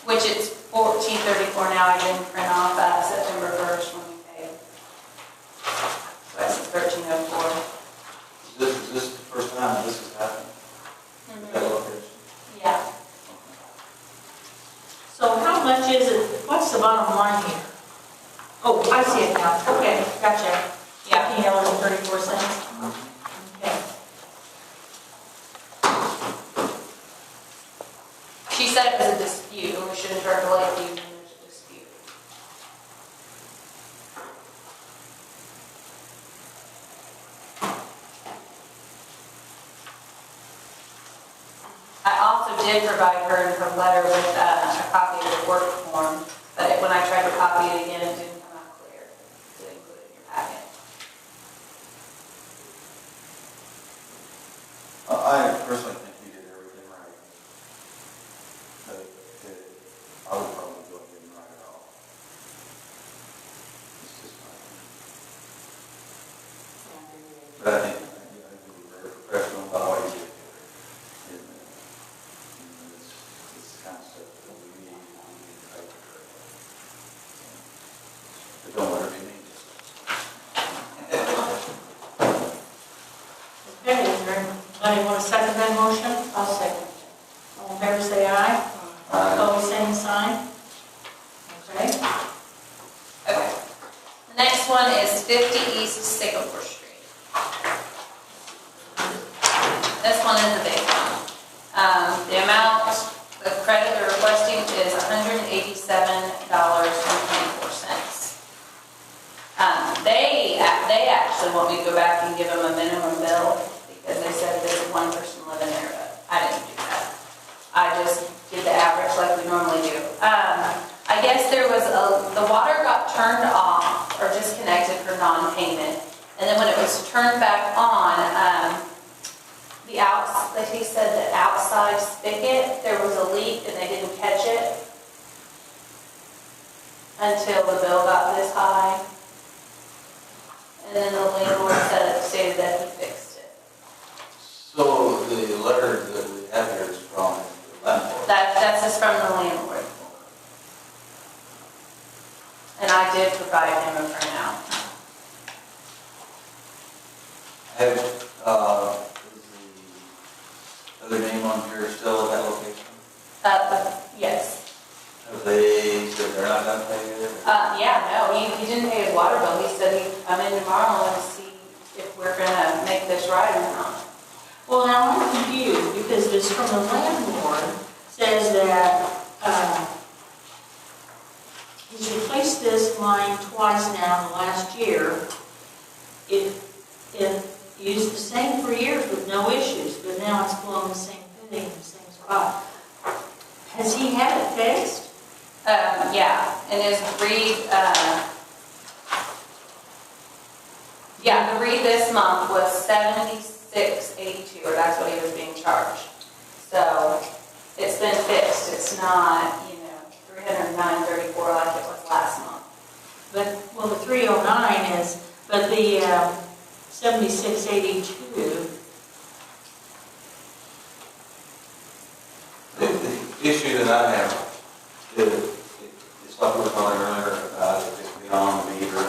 Which it's 1434 now, I didn't print off September 1st when we paid. So that's 1304. Is this the first time that this has happened? That location? Yeah. So how much is it? What's the bottom line here? Oh, I see it now. Okay, gotcha. Yeah. $15.34. Okay. She said it was a dispute, and we shouldn't charge a late fee when there's a dispute. I also did provide her in her letter with a copy of the work form, but when I tried to copy it again, it didn't come out clear. Didn't include it in your packet. I personally think you did everything right. But I would probably go ahead and write it all. It's just my opinion. But I think you were very professional about what you did here. And, it's the kind of stuff that we need to pay for. But don't let her be mean. Okay, is there anybody want to second that motion? I'll second. All in favor, say aye. Aye. Opposed, same sign. Okay. Okay. The next one is 50 East Sycamore Street. This one is the big one. The amount of credit they're requesting is $187.24. They actually want me to go back and give them a minimum bill because they said there's one person living there, but I didn't do that. I just did the average like we normally do. I guess there was the water got turned off or disconnected for non-payment. And then when it was turned back on, like he said, the outside spigot, there was a leak and they didn't catch it until the bill got this high. And then the landlord stated that he fixed it. So the letter that we have here is from the landlord. That's just from the landlord. And I did provide him a printout. Have, is the other name on here still at that location? Yes. Have they said they're not gonna pay it? Yeah, no, he didn't pay his water bill. He said he'd come in tomorrow and see if we're gonna make this right or not. Well, now I'm confused because this from the landlord says that he's replaced this line twice now in the last year. It used the same for years with no issues, but now it's blowing the same thing in the same spot. Has he had it fixed? Yeah, and his read, the read this month was $76.82, or that's what he was being charged. So it's been fixed. It's not, $309.34 like it was last month. But, well, the 309 is, but the 7682. The issue that I have is, it's like we were talking earlier about it, it's beyond the meter.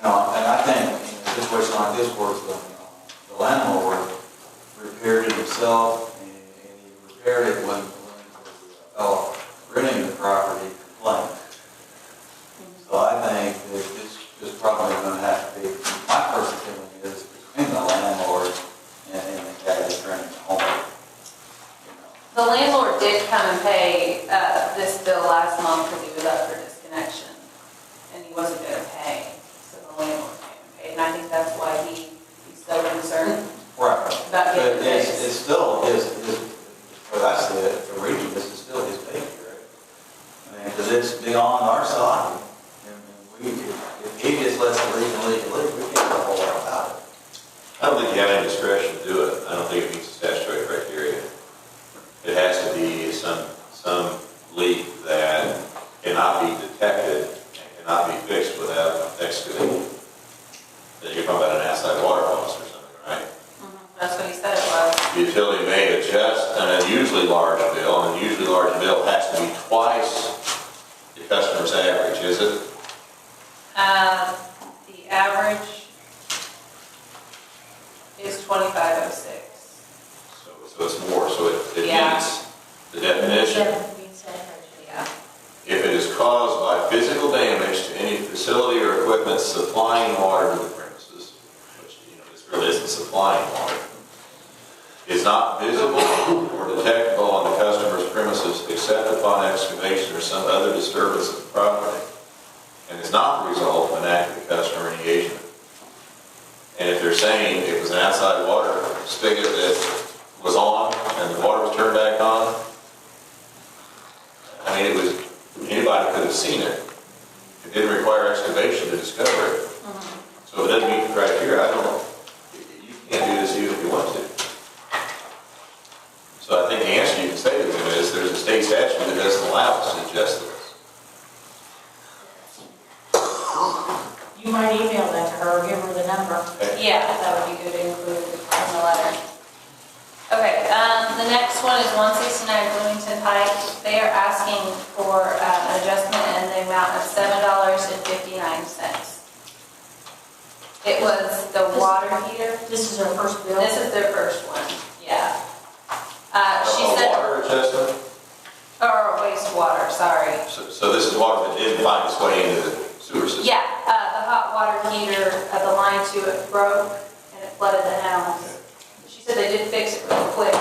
And I think in a situation like this where the landlord repaired it himself and he repaired it when the fellow renting the property complained. So I think that this is probably going to have to be, my personal feeling is between the landlord and the guy that's renting the home. The landlord did come and pay this bill last month because he was up for disconnection, and he wasn't going to pay, so the landlord came and paid, and I think that's why he's so concerned Right. about getting But fixed. it's still his, what I said, for reading this, is still his baby, right? I mean, because it's beyond our side. And if he just lets it leak and leak and leak, we can't do a whole lot about it. I don't think you have any discretion to do it. I don't think it meets the statutory criteria. It has to be some leak that cannot be detected and cannot be fixed without excavating. Then you're talking about an outside water faucet or something, right? That's what he said it was. The utility may adjust an unusually large bill, and an unusually large bill has to be twice the customer's average, is it? The average is 2506. So it's more, so it Yeah. meets the definition. Yeah. If it is caused by physical damage to any facility or equipment supplying water to the premises, which, this really isn't supplying water, is not visible or detectable on the customer's premises except upon excavation or some other disturbance of the property, and is not the result of an act of the customer engagement. And if they're saying it was an outside water spigot that was on and the water was turned back on, I mean, anybody could have seen it. It didn't require excavation to discover it. So if it doesn't meet the criteria, you can't do this even if you want to. So I think the answer you can say to them is there's a state statute that doesn't allow us to adjust this. You might email that to her or give her the number. Yeah, that would be good to include in the letter. Okay, the next one is 169 Bloomington Pike. They are asking for an adjustment in the amount of $7.59. It was the water heater. This is her first bill? This is their first one, yeah. She A said, water adjustment? or wastewater, sorry. So this is water that didn't find its way into the sewer system? Yeah, the hot water heater, the line to it broke and it flooded the house. She said they did fix it really quick.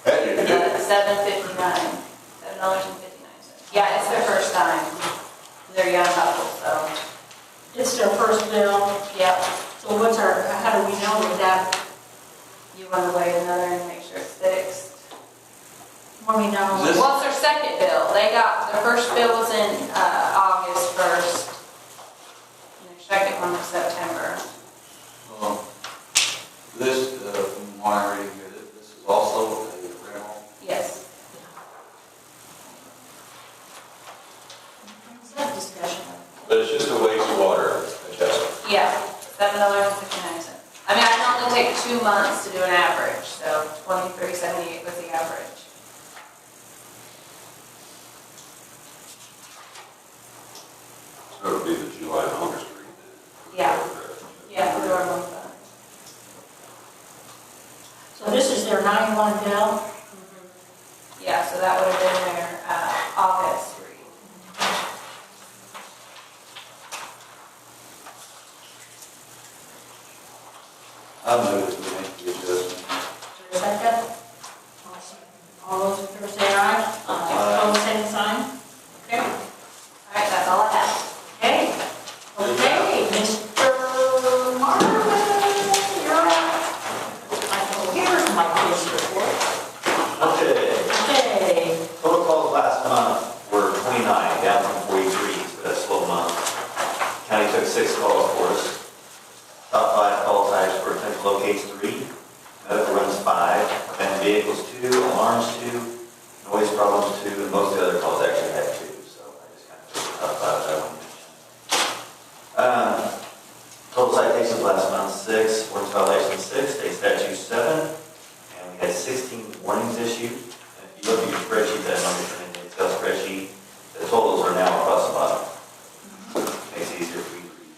Hey, you can do it. $7.59. Yeah, it's their first time. They're young couple, so. It's their first bill. Yep. So how do we know that You run away another and make sure it's fixed. when we know? Is this- Well, it's their second bill. Their first bill was in August 1st. And their second one was September. This, from what I'm reading here, this is also a rental. Yes. Is that discussion? But it's just a wastewater adjustment. Yeah, $7.59. I mean, I can only take 2 months to do an average, so $23.78 was the average. So it would be the July and August read. Yeah. Yeah, we were on that. So this is their 9/1 bill? Yeah, so that would have been their August read. I moved it to make the adjustment. Is there a second? All those in favor say aye. Opposed, same sign. Okay. All right, that's all I have. Okay. Okay, Mr. Marvin, you're up. Here's my case report. Okay. Okay. Total calls last month were 29, down from 43, so that's a slow month. County took 6 calls for us. Top 5 call types were attempt locates 3, medical runs 5, abandoned vehicles 2, alarms 2, noise problems 2, and most of the other calls actually had 2. So I just kind of took the top 5 that I want to mention. Total citations last month 6, ordinance violations 6, state statute 7, and we had 16 warnings issued. And if you look at your spreadsheet, that number's in the Excel spreadsheet, the totals are now across the bottom. Makes it easier for you to read.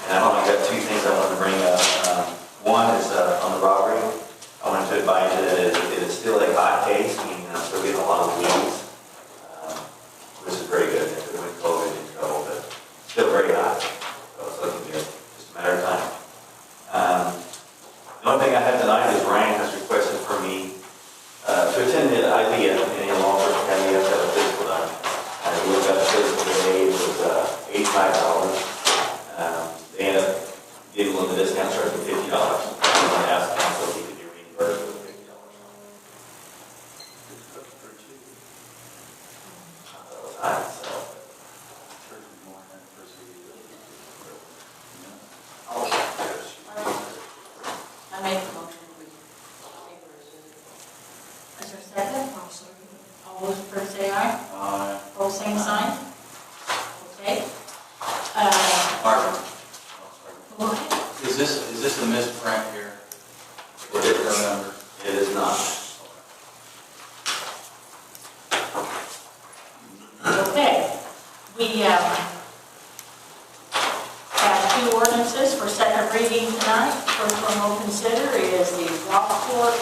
And I've only got 2 things I want to bring up. One is on the robbery. I wanted to advise you that it is still a hot case, meaning I'm still getting a lot of leads. Opposed, same sign. Okay. Marvin, Go ahead. is this a misprint here? Or is there a number? It is not. Okay, we have two ordinances for second reading tonight. First one we'll consider is the golf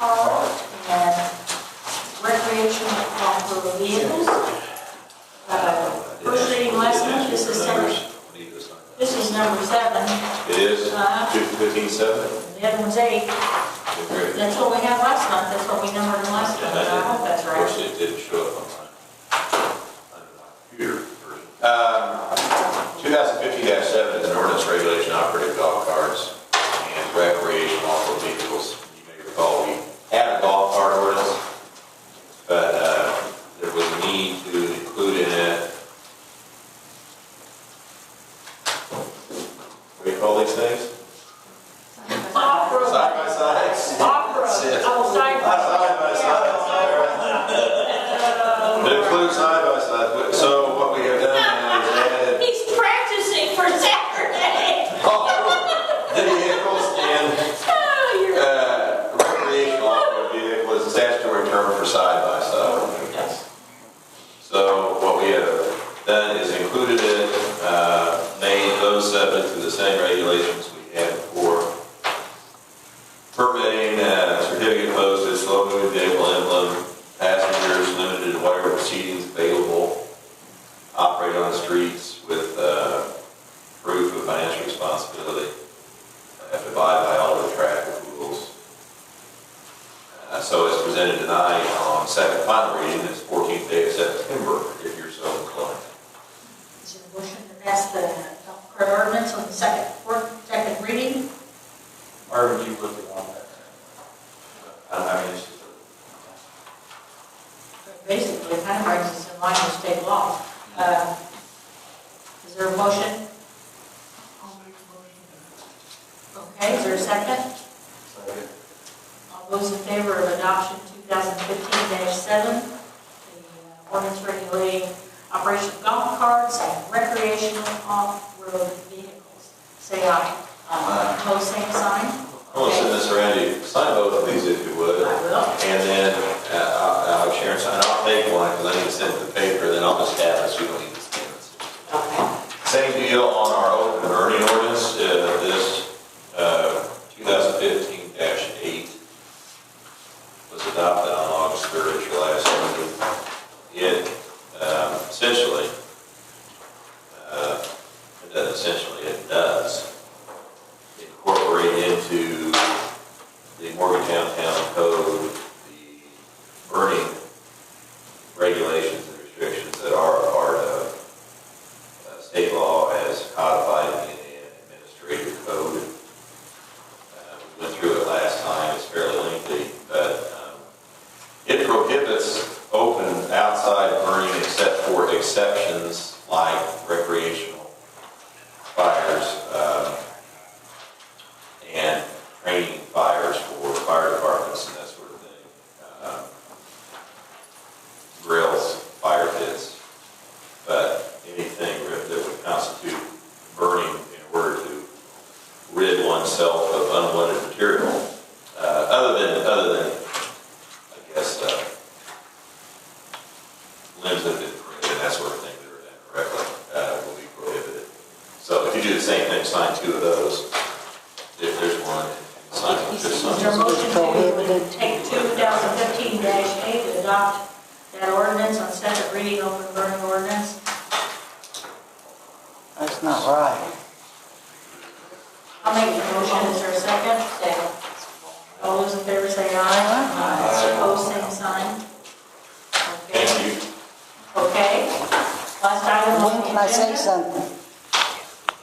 cart, and recreational off-road vehicles. First reading last month, this is number 7. It is 15-7. The other one's 8. That's what we had last month, that's what we numbered them last month, I hope that's Of course, right. it didn't show up on my computer version. 2015-7 is an ordinance regulation operating golf carts and recreational off-road vehicles. You may recall we had a golf cart ordinance, but there was a need to include in it, what do you call these things? Off-road. Side by sides? Off-road, oh, side by Side by side. It includes side by side. So what we have done is added He's practicing for Saturday. vehicles and recreational off-road vehicle is a statutory term for side by side. So what we have done is included it, made those subject to the same regulations we had before. Permitting, certificate posted, slow moving vehicle emblem, passengers limited to whatever proceedings available, operate on the streets with proof of financial responsibility, have to abide by all the traffic rules. So it's presented tonight on second final reading, it's 14th day of September, if you're so inclined. Is there a motion to pass the golf cart ordinance on the second reading? Marvin, you looked at one there. I don't have any issues with Basically, it kind of brings us in line with state law. Is there a motion? Okay, is there a second? Second. All those in favor of adoption 2015-7, the ordinance regulating operation of golf carts and recreational off-road vehicles, say aye. Aye. Opposed, same sign. I want to send this around you, sign both of these if you would. I will. And then I'll have Sharon sign, I'll take one because I need to send it to the paper, then I'll just have it so you don't need to scan it. Okay. Same deal on our open burning ordinance, this 2015-8 was adopted on August 3rd at your last meeting. It essentially, it does incorporate into the Morgantown Town Code the burning regulations and restrictions that are a part of state law as codified in an administrative code. We went through it last time, it's fairly lengthy, but it prohibits open outside burning except for exceptions like recreational fires and training fires for fire departments and that sort of thing. Grills, fire pits, but anything that would constitute burning in order to rid oneself of unwanted material, other than I guess limbs that have been printed and that sort of thing that are done correctly will be prohibited. So if you do the same thing, sign 2 of those. If there's one, sign just Is sign. there a motion to take 2015-8 to adopt that ordinance on second reading, open burning ordinance? That's not right. I'll make the motion, is there a second? Second. All those in favor say aye. Aye. Opposed, same sign. Okay. Thank you. Okay. Last item on When the can I say agenda. something?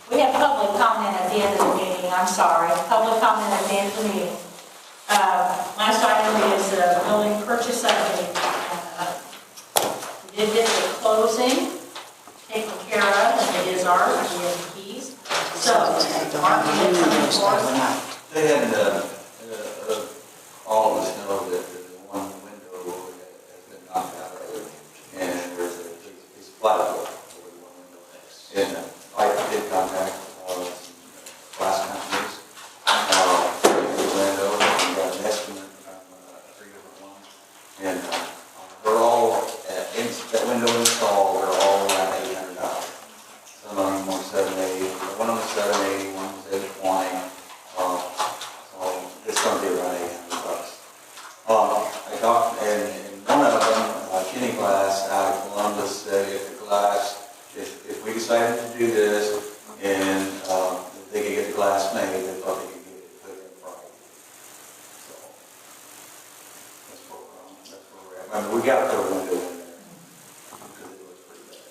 We have public comment at the end of the meeting, I'm sorry, public comment at the end of the meeting. Last item is building purchase update. We did get the closing taken care of, and it is ours, we have the keys. So, Mark, you have something for us? They had, all of us know that the one window has been knocked out of it, and there's quite a bit. And I did contact glass companies, Orlando, and got an estimate from 3 different ones. And they're all, that window install, they're all around $800. Some of them were $780, one of them was $780, one was $820. So it's going to be around $800. I talked, and one of them, Kenny Glass out of Columbus, said if the glass, if we decided to do this and they could get the glass made, they thought they could get it put in Friday. So that's where we're on. That's where we're at. I mean, we got to put a window in there because it looks pretty bad.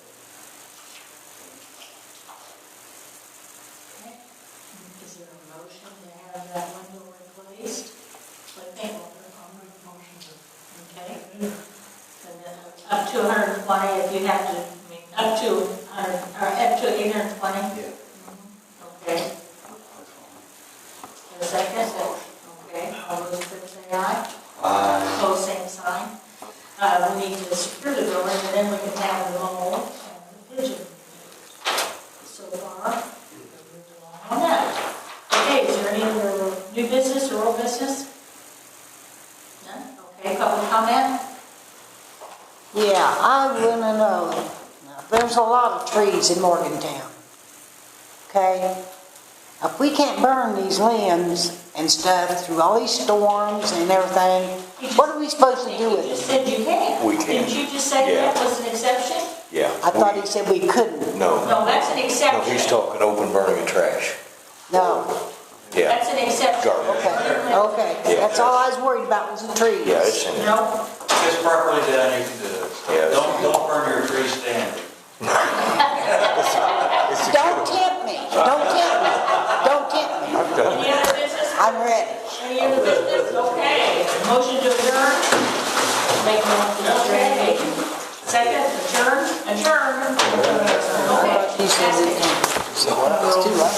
Okay. Is there a motion to have that window replaced? Like, I'll make a motion. Okay. And then up to 120 if you have to, I mean, up to 100, or up to 820? Yeah. Okay. And a second? Okay. All those in favor say aye. Opposed, same sign. We need to secure the building, and then we can have the mole and the pigeon. So far, we're moving along on that. Okay, is there any other new business or old business? None? Okay, public comment? Yeah, I want to know, there's a lot of trees in Morgantown, okay? If we can't burn these limbs and stuff through all these storms and everything, what are we supposed to do with You just them? said you can. We can. Didn't you just say Yeah. that was an exception? Yeah. I thought he said we couldn't. No, No, that's an exception. talking open burning of trash. No, Yeah. That's an exception. Garbage. okay, that's all I was worried about was the trees. Yeah, it's in there. No, If it's properly done, you can do it. Yeah, Don't burn your tree standing. Don't tempt me, don't tempt me, don't tempt me. any other business? I'm ready. Any other business? Okay. Motion to adjourn? Make a motion. Second, adjourn. Okay. He says it's too late.